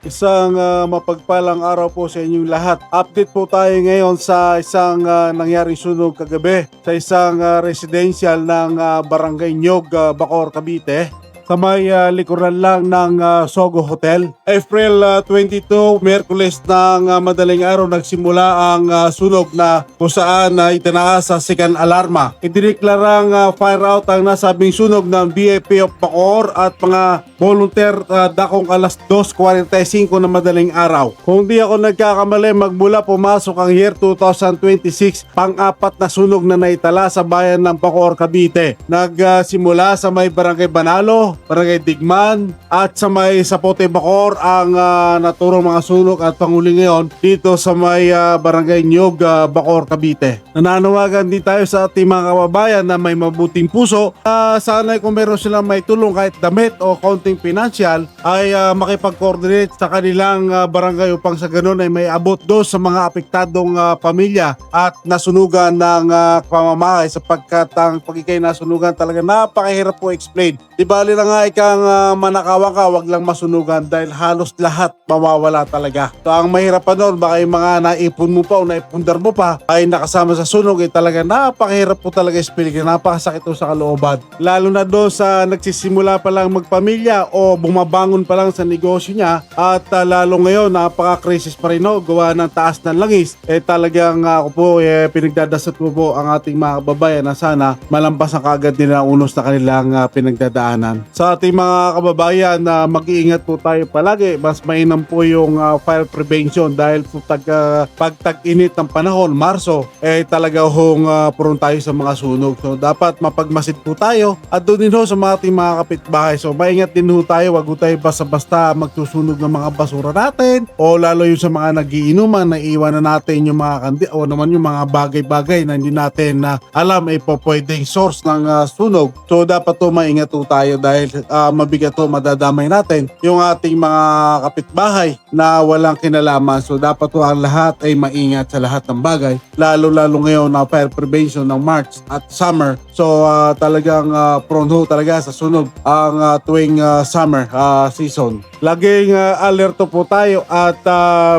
Isang mapagpalang araw po sa inyong lahat. Update po tayo ngayon sa isang nangyaring sunog kagabi sa isang residential ng Barangay Nyog, Bacoor, Cavite. Sa may likuran lang ng Sogo Hotel. April 22, Miyerkules ng madaling araw nagsimula ang sunog na kung saan itinaas sa second alarma. Idineklarang fire out ang nasabing sunog ng BFP of Bacoor at mga volunteer dakong alas 2:45 na madaling araw. Kung di ako nagkakamali, magmula pumasok ang year 2026, pang-apat na sunog na naitala sa bayan ng Bacoor, Cavite. Nagsimula sa may Barangay Banalo, Barangay Digman at sa may Sapote, Bacoor ang naturong mga sunog at panghuli ngayon dito sa may Barangay Nyog, Bacoor, Cavite. Nananawagan din tayo sa ating mga kababayan na may mabuting puso. Sana kung meron silang may tulong kahit damit o konting financial ay makipag-coordinate sa kanilang barangay upang sa ganun ay may abot do sa mga apektadong pamilya at nasunugan ng pamamahay, sapagkat ang pagkikay nasunugan talaga napakahirap po explain. Di bali na nga ikang manakawan ka, wag lang masunugan dahil halos lahat mawawala talaga. So ang mahirap pa nun, baka yung mga naipon mo pa o naipundar mo pa ay nakasama sa sunog, ay talaga napakahirap po talaga explain, napakasakit po sa kalooban. Lalo na doon sa nagsisimula pa lang magpamilya o bumabangon pa lang sa negosyo niya, at lalo ngayon napaka-crisis pa rin gawa ng taas ng langis. Talagang ako po pinagdadasal ko po ang ating mga kababayan na sana malampasan kaagad nila ang unos na kanilang pinagdadaanan. Sa ating mga kababayan na mag-iingat po tayo palagi, mas mainam po yung fire prevention dahil po pag tag-init ng panahon, Marso, talaga hong puron tayo sa mga sunog. So dapat mapagmasid po tayo at doon din ho sa mga ating mga kapitbahay. So maingat din ho tayo, wag ho tayo basta-basta magsusunog ng mga basura natin o lalo yung sa mga nagiinuman na iiwanan natin yung mga kandi o naman yung mga bagay-bagay na hindi natin alam ay po pwedeng source ng sunog. So dapat to maingat po tayo dahil mabigat to, madadamay natin yung ating mga kapitbahay na walang kinalaman. So dapat po ang lahat ay maingat sa lahat ng bagay, lalo-lalo ngayon na fire prevention ng March at summer. So talagang prone ho talaga sa sunog ang tuwing summer season. Laging alerto po tayo at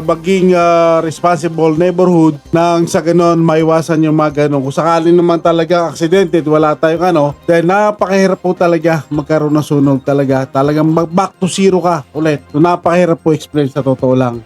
maging responsible neighborhood nang sa ganon maiwasan yung mga ganon. Kung sakali naman talaga aksidente, wala tayong dahil napakahirap po talaga magkaroon ng sunog talaga. Talagang back to zero ka ulit. So napakahirap po explain sa totoo lang.